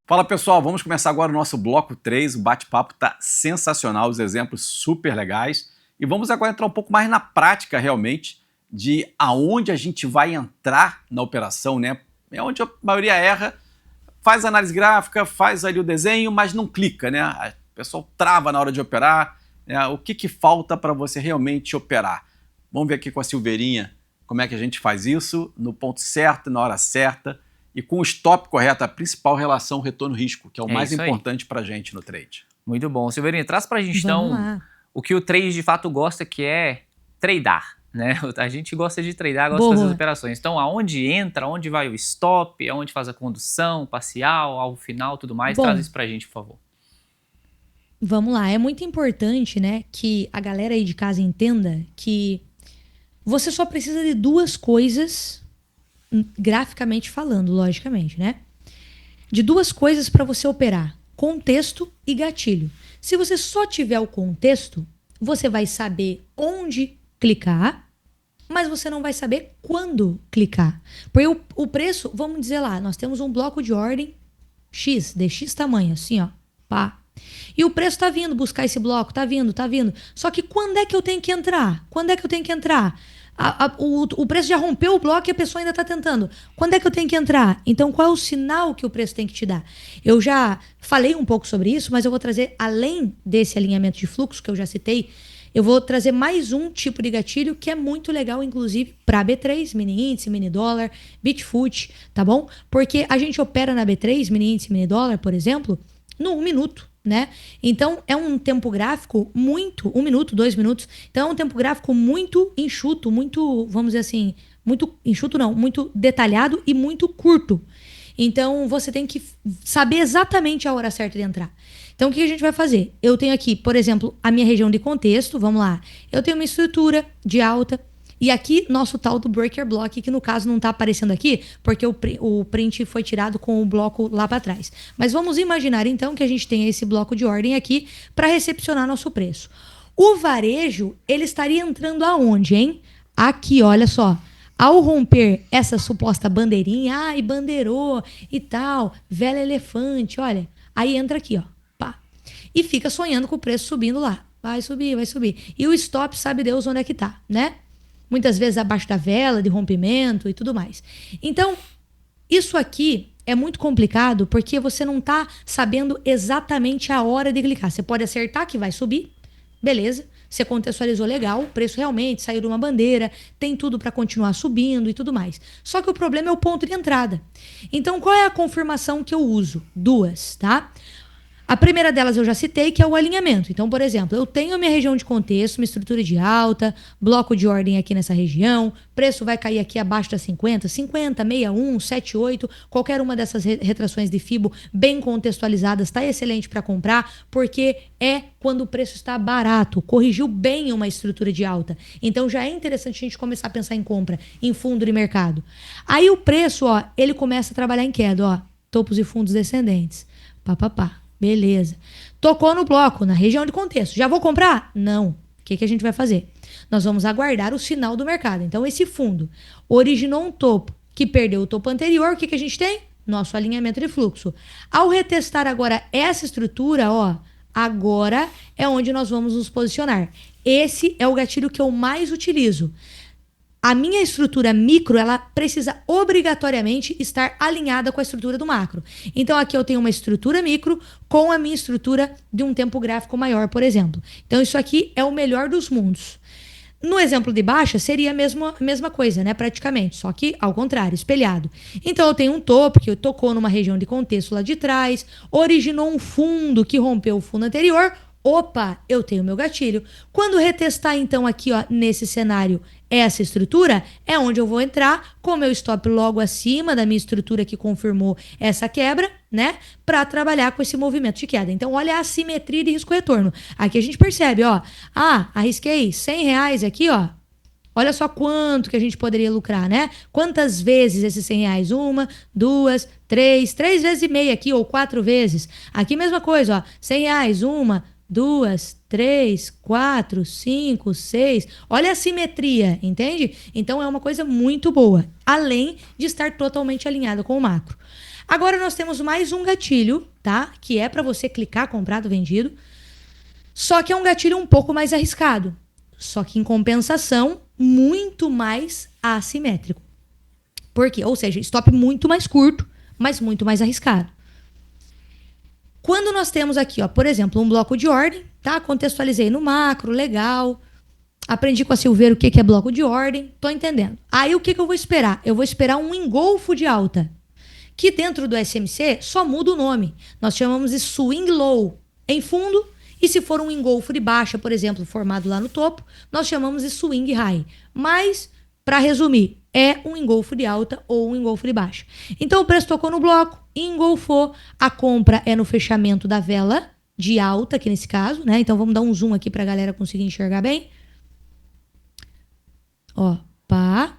Fala pessoal, vamos começar agora o nosso bloco 3, o bate-papo tá sensacional, os exemplos super legais e vamos agora entrar um pouco mais na prática realmente de aonde a gente vai entrar na operação, né? É onde a maioria erra, faz análise gráfica, faz ali o desenho, mas não clica, né? O pessoal trava na hora de operar, né? O que falta para você realmente operar? Vamos ver aqui com a Silveirinha como é que a gente faz isso, no ponto certo, na hora certa, e com o stop correto, a principal relação retorno-risco, que é o mais importante para a gente no trade. Muito bom. Silveirinha, traz para a gente então o que o trade de fato gosta, que é tradar, né? A gente gosta de tradar, gosta de fazer as operações. Então, aonde entra, aonde vai o stop, aonde faz a condução, parcial, alvo final, tudo mais, traz isso para a gente, por favor. Vamos lá. É muito importante, né, que a galera aí de casa entenda que você só precisa de duas coisas, graficamente falando, logicamente, né? De duas coisas para você operar: contexto e gatilho. Se você só tiver o contexto, você vai saber onde clicar, mas você não vai saber quando clicar. Porque o preço, vamos dizer lá, nós temos um bloco de ordem X, de X tamanho, assim, ó, pá. E o preço tá vindo buscar esse bloco, tá vindo. Só que quando é que eu tenho que entrar? O preço já rompeu o bloco e a pessoa ainda está tentando. Quando é que eu tenho que entrar? Então, qual é o sinal que o preço tem que te dar? Eu já falei um pouco sobre isso, mas eu vou trazer, além desse alinhamento de fluxo que eu já citei, eu vou trazer mais um tipo de gatilho que é muito legal, inclusive, para B3, mini índice, mini dólar, Bitfoot, tá bom? Porque a gente opera na B3, mini índice, mini dólar, por exemplo, no 1 minuto. Né? Então, é um tempo gráfico muito, 1 minuto, 2 minutos. Então, é um tempo gráfico muito enxuto, muito, vamos dizer assim, muito enxuto não, muito detalhado e muito curto. Então, você tem que saber exatamente a hora certa de entrar. Então, o que a gente vai fazer? Eu tenho aqui, por exemplo, a minha região de contexto, vamos lá. Eu tenho uma estrutura de alta. E aqui, nosso tal do breaker block, que no caso não está aparecendo aqui, porque o print foi tirado com o bloco lá para trás. Mas vamos imaginar, então, que a gente tenha esse bloco de ordem aqui para recepcionar nosso preço. O varejo, ele estaria entrando aonde, hein? Aqui, olha só. Ao romper essa suposta bandeirinha, e bandeirou e tal, velho elefante, olha. Aí entra aqui, ó. Pá. E fica sonhando com o preço subindo lá. Vai subir, vai subir. E o stop, sabe Deus onde é que tá, né? Muitas vezes abaixo da vela, de rompimento e tudo mais. Então, isso aqui é muito complicado porque você não está sabendo exatamente a hora de clicar. Você pode acertar que vai subir, beleza. Você contextualizou legal, o preço realmente saiu de uma bandeira, tem tudo para continuar subindo e tudo mais. Só que o problema é o ponto de entrada. Então, qual é a confirmação que eu uso? Duas, tá? A primeira delas eu já citei, que é o alinhamento. Então, por exemplo, eu tenho a minha região de contexto, uma estrutura de alta, bloco de ordem aqui nessa região, preço vai cair aqui abaixo das 50, 61, 78, qualquer uma dessas retrações de FIBO bem contextualizadas está excelente para comprar, porque é quando o preço está barato, corrigiu bem uma estrutura de alta. Então, já é interessante a gente começar a pensar em compra, em fundo de mercado. Aí o preço, ó, ele começa a trabalhar em queda, ó, topos e fundos descendentes, pá. Beleza. Tocou no bloco, na região de contexto. Já vou comprar? Não. O que a gente vai fazer? Nós vamos aguardar o sinal do mercado. Então, esse fundo originou um topo que perdeu o topo anterior. O que a gente tem? Nosso alinhamento de fluxo. Ao retestar agora essa estrutura, ó, agora é onde nós vamos nos posicionar. Esse é o gatilho que eu mais utilizo. A minha estrutura micro, ela precisa obrigatoriamente estar alinhada com a estrutura do macro. Então, aqui eu tenho uma estrutura micro com a minha estrutura de um tempo gráfico maior, por exemplo. Então, isso aqui é o melhor dos mundos. No exemplo de baixa, seria a mesma coisa, né? Praticamente, só que ao contrário, espelhado. Então, eu tenho um topo que tocou numa região de contexto lá de trás, originou um fundo que rompeu o fundo anterior. Opa, eu tenho meu gatilho. Quando retestar, então, aqui, ó, nesse cenário, essa estrutura, é onde eu vou entrar com o meu stop logo acima da minha estrutura que confirmou essa quebra, né? Para trabalhar com esse movimento de queda. Então, olha a assimetria de risco-retorno. Aqui a gente percebe, ó. Arrisquei R$100 aqui, ó. Olha só quanto que a gente poderia lucrar, né? Quantas vezes esses R$100? 1, 2, 3 vezes e meia aqui, ou 4 vezes. Aqui mesma coisa, ó. R$100, 1, 2, 3, 4, 5, 6. Olha a simetria, entende? Então é uma coisa muito boa, além de estar totalmente alinhado com o macro. Agora nós temos mais um gatilho, tá? Que é para você clicar comprado, vendido. Só que é um gatilho um pouco mais arriscado. Só que em compensação, muito mais assimétrico. Por quê? Ou seja, stop muito mais curto, mas muito mais arriscado. Quando nós temos aqui, ó, por exemplo, um bloco de ordem, tá? Contextualizei no macro, legal. Aprendi com a Silveira o que é bloco de ordem, tô entendendo. Aí o que eu vou esperar? Eu vou esperar um engolfo de alta, que dentro do SMC só muda o nome. Nós chamamos de swing low em fundo, e se for um engolfo de baixa, por exemplo, formado lá no topo, nós chamamos de swing high. Mas, para resumir, é um engolfo de alta ou um engolfo de baixa. Então o preço tocou no bloco, engolfou, a compra é no fechamento da vela de alta, aqui nesse caso, né? Então vamos dar um zoom aqui para a galera conseguir enxergar bem. Ó, pá.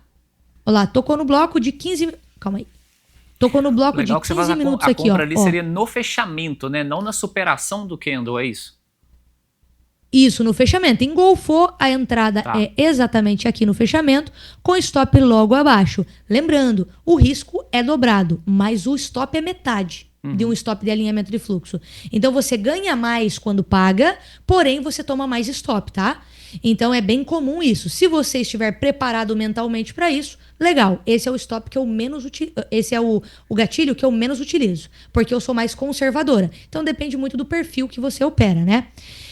Olha lá, tocou no bloco de 15... Calma aí. Tocou no bloco legal de 15 minutos aqui, ó. A compra ali seria no fechamento, né? Não na superação do candle, é isso? Isso, no fechamento. Engolfou, a entrada é exatamente aqui no fechamento, com stop logo abaixo. Lembrando, o risco é dobrado, mas o stop é metade de um stop de alinhamento de fluxo. Então você ganha mais quando paga, porém você toma mais stop, tá? Então é bem comum isso. Se você estiver preparado mentalmente para isso, legal. Esse é o stop que eu menos utilizo. Esse é o gatilho que eu menos utilizo, porque eu sou mais conservadora. Então depende muito do perfil que você opera, né?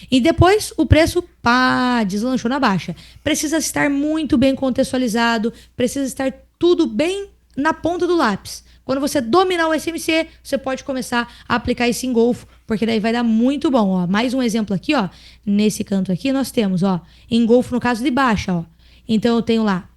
E depois o preço, pá, deslanchou na baixa. Precisa estar muito bem contextualizado, precisa estar tudo bem na ponta do lápis. Quando você dominar o SMC, você pode começar a aplicar esse engolfo, porque daí vai dar muito bom, ó. Mais um exemplo aqui, ó. Nesse canto aqui nós temos, ó, engolfo no caso de baixa, ó. Então eu tenho lá,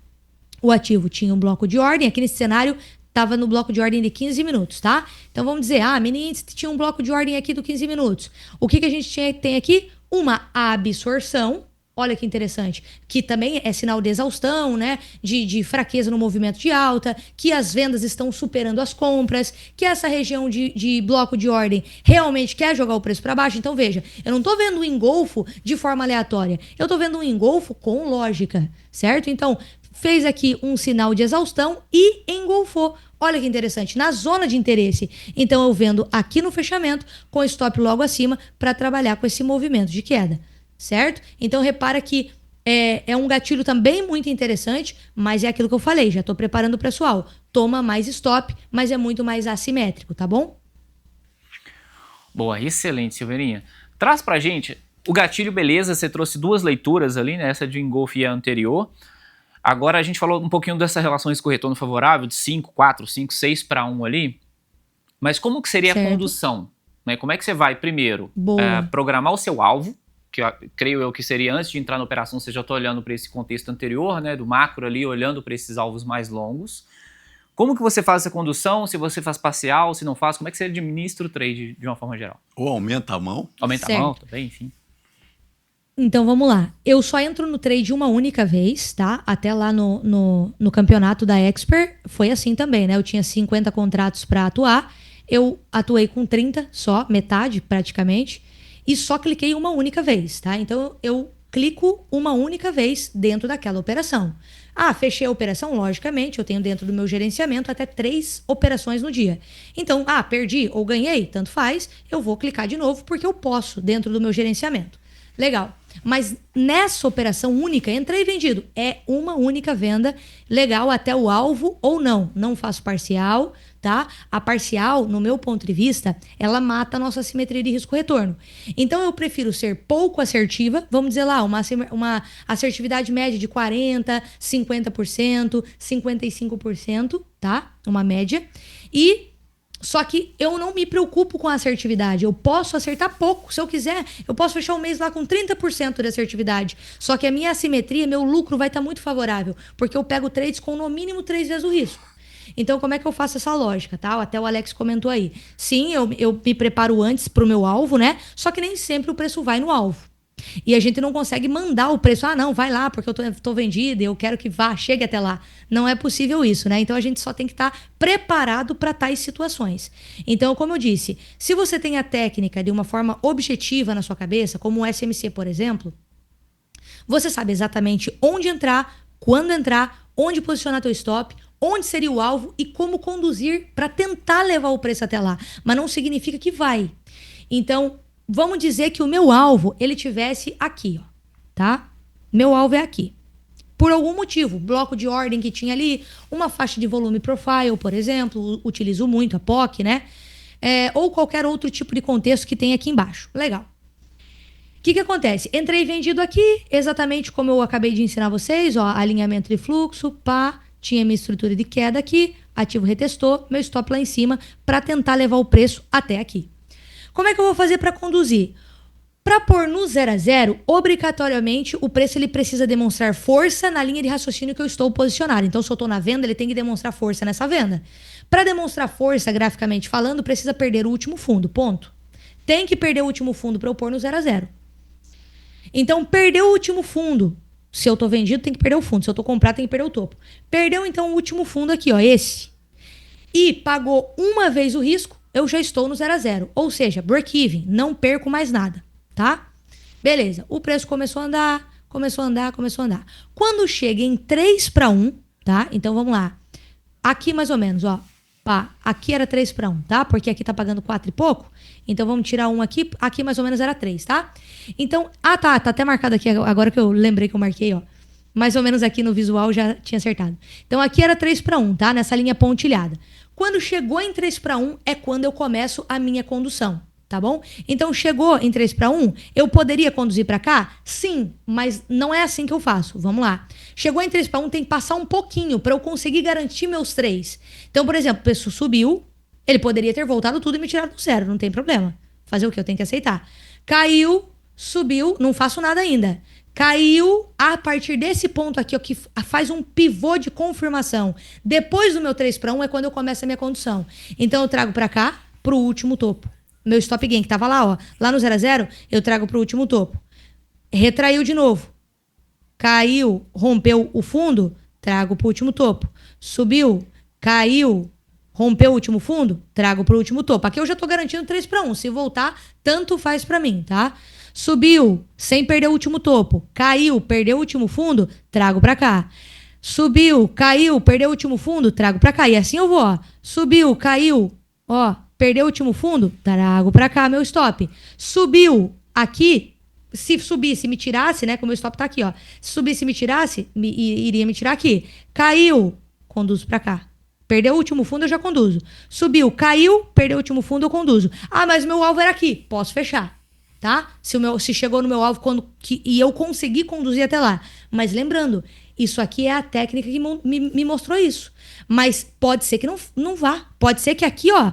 o ativo tinha um bloco de ordem, aqui nesse cenário estava no bloco de ordem de 15 minutos, tá? Então vamos dizer, mini índice tinha um bloco de ordem aqui do 15 minutos. O que a gente tem aqui? Uma absorção. Olha que interessante, que também é sinal de exaustão, né? De fraqueza no movimento de alta, que as vendas estão superando as compras, que essa região de bloco de ordem realmente quer jogar o preço para baixo. Então veja, eu não estou vendo um engolfo de forma aleatória, eu estou vendo um engolfo com lógica, certo? Então fez aqui um sinal de exaustão e engolfou. Olha que interessante, na zona de interesse. Então eu vendo aqui no fechamento com stop logo acima para trabalhar com esse movimento de queda. Certo? Então repara que é um gatilho também muito interessante, mas é aquilo que eu falei, já estou preparando o pessoal. Toma mais stop, mas é muito mais assimétrico, tá bom? Boa, excelente, Silveirinha. Traz pra gente o gatilho, beleza, você trouxe duas leituras ali, né? Essa de engolfo e a anterior. Agora a gente falou um pouquinho dessa relação risco-retorno favorável, de 5, 4, 5, 6 para 1 ali. Mas como que seria a condução? Né? Como é que você vai, primeiro, programar o seu alvo, que creio eu que seria antes de entrar na operação, você já está olhando para esse contexto anterior, né, do macro ali, olhando para esses alvos mais longos. Como que você faz essa condução? Se você faz parcial, se não faz, como é que você administra o trade de uma forma geral? Ou aumenta a mão. Aumenta a mão também, enfim. Então vamos lá. Eu só entro no trade uma única vez, tá? Até lá no campeonato da Expert foi assim também, né? Eu tinha 50 contratos para atuar, eu atuei com 30 só, metade praticamente. E só cliquei uma única vez, tá? Então eu clico uma única vez dentro daquela operação. Fechei a operação, logicamente, eu tenho dentro do meu gerenciamento até 3 operações no dia. Então, perdi ou ganhei, tanto faz, eu vou clicar de novo porque eu posso dentro do meu gerenciamento. Legal. Mas nessa operação única, entrei vendido, é uma única venda, legal até o alvo ou não. Não faço parcial, tá? A parcial, no meu ponto de vista, ela mata a nossa assimetria de risco-retorno. Então eu prefiro ser pouco assertiva, vamos dizer lá, uma assertividade média de 40%, 50%, 55%, tá? Uma média. Só que eu não me preocupo com a assertividade. Eu posso acertar pouco. Se eu quiser, eu posso fechar um mês lá com 30% de assertividade. Só que a minha assimetria, meu lucro vai estar muito favorável. Porque eu pego trades com no mínimo 3 vezes o risco. Então, como é que eu faço essa lógica, tá? Até o Alex comentou aí. Sim, eu me preparo antes pro meu alvo, né? Só que nem sempre o preço vai no alvo. E a gente não consegue mandar o preço. Não, vai lá porque eu tô vendida e eu quero que chegue até lá. Não é possível isso, né? Então a gente só tem que estar preparado para tais situações. Então, como eu disse, se você tem a técnica de uma forma objetiva na sua cabeça, como o SMC, por exemplo, você sabe exatamente onde entrar, quando entrar, onde posicionar teu stop, onde seria o alvo e como conduzir para tentar levar o preço até lá. Mas não significa que vai. Então, vamos dizer que o meu alvo, ele tivesse aqui, ó, tá? Meu alvo é aqui. Por algum motivo, bloco de ordem que tinha ali, uma faixa de volume profile, por exemplo, utilizo muito a POC, né? Ou qualquer outro tipo de contexto que tem aqui embaixo. Legal. O que acontece? Entrei vendido aqui, exatamente como eu acabei de ensinar vocês, ó, alinhamento de fluxo, pá, tinha minha estrutura de queda aqui, ativo retestou, meu stop lá em cima, para tentar levar o preço até aqui. Como é que eu vou fazer para conduzir? Para pôr no 0 a 0, obrigatoriamente o preço ele precisa demonstrar força na linha de raciocínio que eu estou posicionado. Então, se eu estou na venda, ele tem que demonstrar força nessa venda. Para demonstrar força, graficamente falando, precisa perder o último fundo, ponto. Tem que perder o último fundo para eu pôr no 0 a 0. Então, perdeu o último fundo. Se eu estou vendido, tem que perder o fundo. Se eu estou comprado, tem que perder o topo. Perdeu, então, o último fundo aqui, ó, esse. E pagou uma vez o risco, eu já estou no 0 a 0. Ou seja, break-even, não perco mais nada. Tá? Beleza. O preço começou a andar. Quando chega em 3 para 1, tá? Então vamos lá. Aqui mais ou menos, ó. Pá, aqui era 3 para 1, tá? Porque aqui tá pagando 4 e pouco. Então vamos tirar 1 aqui. Aqui mais ou menos era 3, tá? Então, tá até marcado aqui agora que eu lembrei que eu marquei, ó. Mais ou menos aqui no visual já tinha acertado. Então aqui era 3 para 1, tá? Nessa linha pontilhada. Quando chegou em 3 para 1 é quando eu começo a minha condução. Tá bom? Então, chegou em 3 para 1, eu poderia conduzir para cá? Sim, mas não é assim que eu faço. Vamos lá. Chegou em 3 para 1, tem que passar um pouquinho para eu conseguir garantir meus 3. Então, por exemplo, o preço subiu, ele poderia ter voltado tudo e me tirado do 0, não tem problema. Fazer o que? Eu tenho que aceitar. Caiu, subiu, não faço nada ainda. Caiu a partir desse ponto aqui, ó, que faz um pivô de confirmação. Depois do meu 3 para 1 é quando eu começo a minha condução. Então, eu trago para cá, pro último topo. Meu stop gain que tava lá, ó. Lá no 0 a 0, eu trago pro último topo. Retraiu de novo. Caiu, rompeu o fundo, trago pro último topo. Subiu, caiu, rompeu o último fundo, trago pro último topo. Aqui eu já tô garantindo 3 para 1. Se voltar, tanto faz para mim, tá? Subiu, sem perder o último topo. Caiu, perdeu o último fundo, trago para cá. Subiu, caiu, perdeu o último fundo, trago para cá. E assim eu vou, ó. Subiu, caiu, ó. Perdeu o último fundo, trago pra cá meu stop. Subiu aqui, se subisse e me tirasse, né? Como o stop tá aqui, ó. Se subisse e me tirasse, iria me tirar aqui. Caiu, conduzo pra cá. Perdeu o último fundo, eu já conduzo. Subiu, caiu, perdeu o último fundo, eu conduzo. Ah, mas o meu alvo era aqui. Posso fechar, tá? Se chegou no meu alvo e eu consegui conduzir até lá. Mas lembrando, isso aqui é a técnica que me mostrou isso. Mas pode ser que não vá. Pode ser que aqui, ó,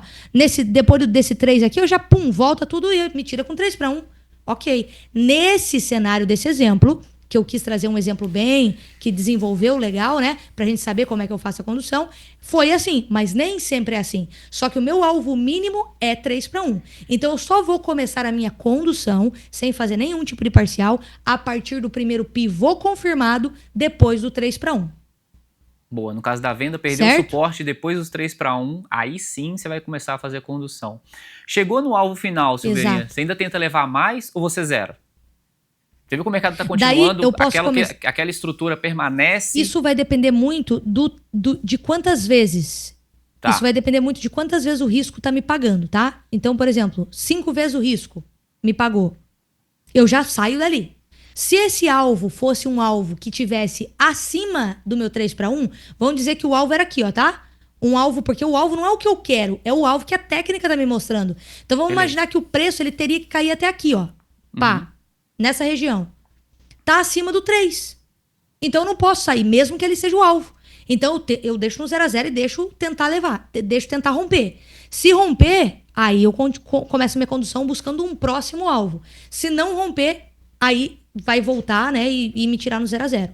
depois desse 3 aqui, eu já, volta tudo e me tira com 3 para 1. Ok. Nesse cenário desse exemplo, que eu quis trazer um exemplo bem, que desenvolveu legal, né? Pra gente saber como é que eu faço a condução. Foi assim, mas nem sempre é assim. Só que o meu alvo mínimo é 3 para 1. Então eu só vou começar a minha condução, sem fazer nenhum tipo de parcial, a partir do primeiro pivô confirmado, depois do 3 para 1. Boa, no caso da venda, perdeu o suporte depois dos 3 para 1, aí sim você vai começar a fazer a condução. Chegou no alvo final, Silveirinha, você ainda tenta levar mais ou você zera? Você viu que o mercado está continuando, aquela estrutura permanece? Isso vai depender muito de quantas vezes. Tá. Isso vai depender muito de quantas vezes o risco está me pagando, tá? Então, por exemplo, 5 vezes o risco me pagou. Eu já saio dali. Se esse alvo fosse um alvo que tivesse acima do meu 3 para 1, vamos dizer que o alvo era aqui, ó, tá? Um alvo, porque o alvo não é o que eu quero, é o alvo que a técnica tá me mostrando. Então vamos imaginar que o preço ele teria que cair até aqui, ó. Pá, nessa região. Tá acima do 3. Então eu não posso sair, mesmo que ele seja o alvo. Então eu deixo no 0 a 0 e deixo tentar levar, deixo tentar romper. Se romper, aí eu começo a minha condução buscando um próximo alvo. Se não romper, aí vai voltar, né, e me tirar no 0 a 0.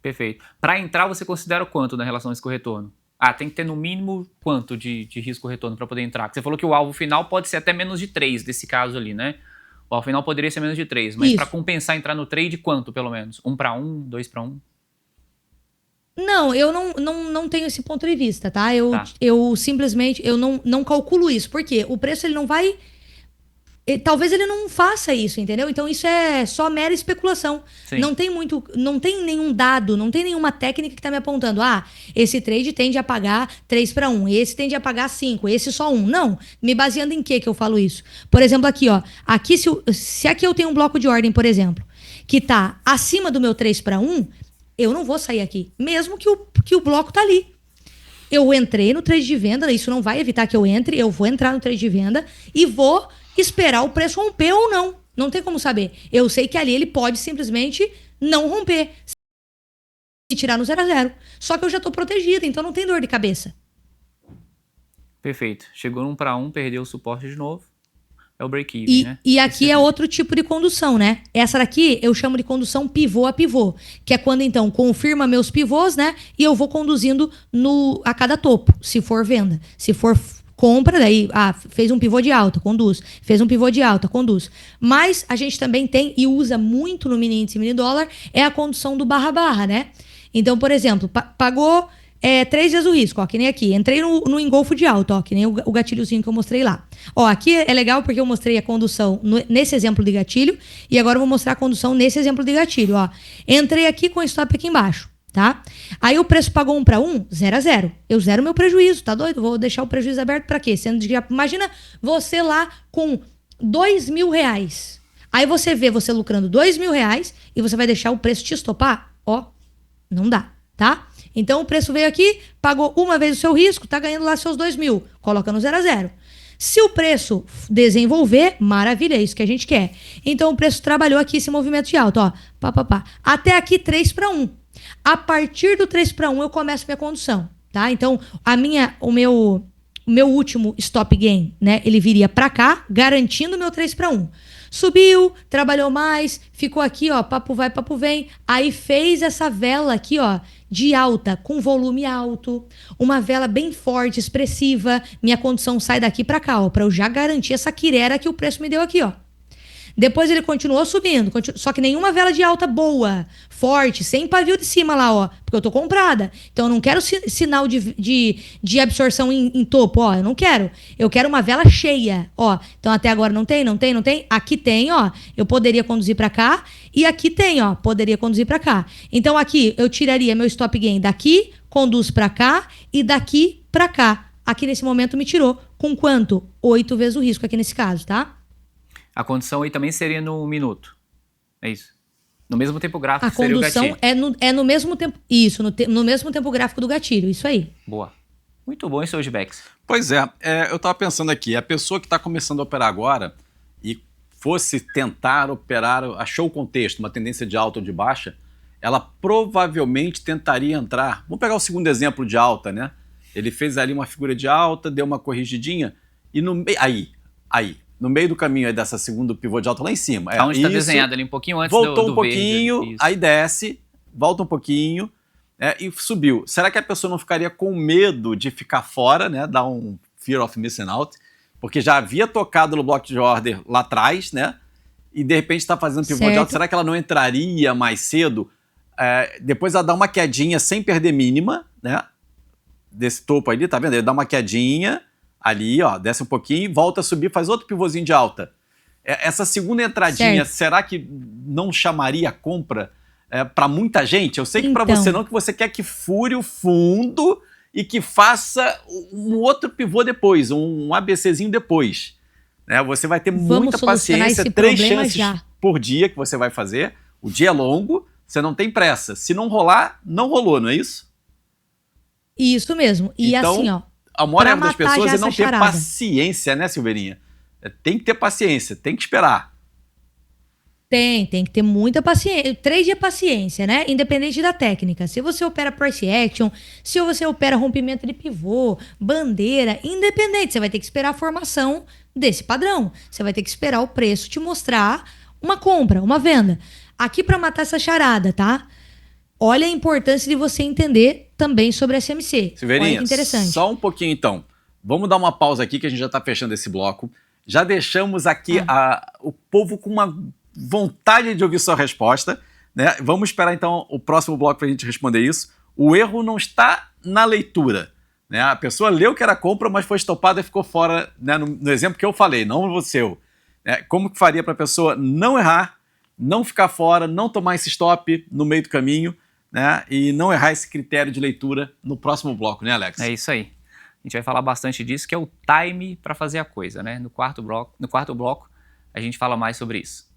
Perfeito. Para entrar, você considera o quanto na relação risco-retorno? Tem que ter no mínimo quanto de risco-retorno para poder entrar? Porque você falou que o alvo final pode ser até menos de 3, desse caso ali, né? O alvo final poderia ser menos de 3, mas para compensar entrar no trade, quanto pelo menos? 1 para 1, 2 para 1? Não, eu não tenho esse ponto de vista, tá? Eu simplesmente não calculo isso. Por quê? O preço ele não vai... talvez ele não faça isso, entendeu? Então isso é só mera especulação. Sim. Não tem nenhum dado, não tem nenhuma técnica que tá me apontando. Esse trade tende a pagar 3-1, esse tende a pagar 5, esse só 1. Não. Me baseando em que eu falo isso? Por exemplo, aqui, ó. Aqui, se aqui eu tenho um bloco de ordem, por exemplo, que tá acima do meu 3-1, eu não vou sair aqui. Mesmo que o bloco tá ali. Eu entrei no trade de venda, isso não vai evitar que eu entre, eu vou entrar no trade de venda e vou esperar o preço romper ou não. Não tem como saber. Eu sei que ali ele pode simplesmente não romper e tirar no 0-0. Só que eu já tô protegido, então não tem dor de cabeça. Perfeito. Chegou no 1-1, perdeu o suporte de novo. É o break-even, né? E aqui é outro tipo de condução, né? Essa daqui eu chamo de condução pivô a pivô, que é quando então confirma meus pivôs, né? E eu vou conduzindo a cada topo, se for venda. Se for compra, daí, fez um pivô de alta, conduz. Fez um pivô de alta, conduz. Mas a gente também tem, e usa muito no mini índice e mini dólar, é a condução do barra-barra, né? Então, por exemplo, pagou 3 vezes o risco, ó, que nem aqui. Entrei no engolfo de alta, ó, que nem o gatilhozinho que eu mostrei lá. Ó, aqui é legal porque eu mostrei a condução nesse exemplo de gatilho, e agora eu vou mostrar a condução nesse exemplo de gatilho, ó. Entrei aqui com o stop aqui embaixo. Tá? Aí o preço pagou 1-1, 0-0. Eu zero meu prejuízo, tá doido? Vou deixar o prejuízo aberto pra quê? Sendo que imagina você lá com R$2.000. Aí você vê você lucrando R$2.000 e você vai deixar o preço te estopar? Ó, não dá, tá? Então o preço veio aqui, pagou uma vez o seu risco, tá ganhando lá seus 2.000. Coloca no 0-0. Se o preço desenvolver, maravilha, é isso que a gente quer. Então o preço trabalhou aqui esse movimento de alta, ó. Até aqui 3-1. A partir do 3-1 eu começo minha condução, tá? Então, o meu último stop gain, né? Ele viria pra cá, garantindo o meu 3-1. Subiu, trabalhou mais, ficou aqui, ó, papo vai, papo vem. Aí fez essa vela aqui, ó, de alta, com volume alto. Uma vela bem forte, expressiva. Minha condução sai daqui pra cá, ó, pra eu já garantir essa quirera que o preço me deu aqui, ó. Depois ele continuou subindo, só que nenhuma vela de alta boa, forte, sem pavio de cima lá, ó, porque eu tô comprada. Então eu não quero sinal de absorção em topo, ó, eu não quero. Eu quero uma vela cheia, ó. Então até agora não tem. Aqui tem, ó, eu poderia conduzir pra cá e aqui tem, ó, poderia conduzir pra cá. Então aqui eu tiraria meu stop gain daqui, conduz pra cá e daqui pra cá. Aqui nesse momento me tirou com quanto? 8 vezes o risco aqui nesse caso, tá? A condição aí também seria no minuto. É isso. No mesmo tempo gráfico a seria o gatilho. A condução é no mesmo tempo. Isso, no mesmo tempo gráfico do gatilho. Isso aí. Boa. Muito bom esse hoje, Bex. Pois é, eu estava pensando aqui, a pessoa que está começando a operar agora e fosse tentar operar, achou o contexto, uma tendência de alta ou de baixa, ela provavelmente tentaria entrar. Vamos pegar o segundo exemplo de alta, né? Ele fez ali uma figura de alta, deu uma corrigidinha e no meio do caminho aí dessa segunda pivô de alta lá em cima. Onde está desenhado ali um pouquinho antes voltou do um pouquinho, verde, aí desce, volta um pouquinho e subiu. Será que a pessoa não ficaria com medo de ficar fora, né? Dar um fear of missing out? Porque já havia tocado no bloco de order lá atrás, né? E de repente está fazendo pivô de alta. Será que ela não entraria mais cedo? Depois ela dá uma quedinha sem perder mínima, né? Desse topo ali, tá vendo? Ele dá uma quedinha ali, ó, desce um pouquinho, volta a subir, faz outro pivôzinho de alta. Essa segunda entradinha, será que não chamaria a compra para muita gente? Eu sei que para você não, que você quer que fure o fundo e que faça um outro pivô depois, um ABCzinho depois. Né? Você vai ter muita paciência, 3 chances por dia que você vai fazer. O dia é longo, você não tem pressa. Se não rolar, não rolou, não é isso? Isso mesmo. E então, assim, ó. A maior das pessoas é não ter paciência, né, Silveirinha? Tem que ter paciência, tem que esperar. Tem que ter muita paciência. Trade é paciência, né? Independente da técnica. Se você opera price action, se você opera rompimento de pivô, bandeira, independente, você vai ter que esperar a formação desse padrão. Você vai ter que esperar o preço te mostrar uma compra, uma venda. Aqui para matar essa charada, tá? Olha a importância de você entender também sobre SMC. Silveirinha, olha que interessante. Só um pouquinho então. Vamos dar uma pausa aqui que a gente já está fechando esse bloco. Já deixamos aqui o povo com uma vontade de ouvir sua resposta, né? Vamos esperar então o próximo bloco para a gente responder isso. O erro não está na leitura, né? A pessoa leu que era compra, mas foi estopada e ficou fora, né? No exemplo que eu falei, não no seu. Como que faria para a pessoa não errar, não ficar fora, não tomar esse stop no meio do caminho, né? E não errar esse critério de leitura no próximo bloco, né, Alex? É isso aí. A gente vai falar bastante disso, que é o time para fazer a coisa, né? No quarto bloco, a gente fala mais sobre isso.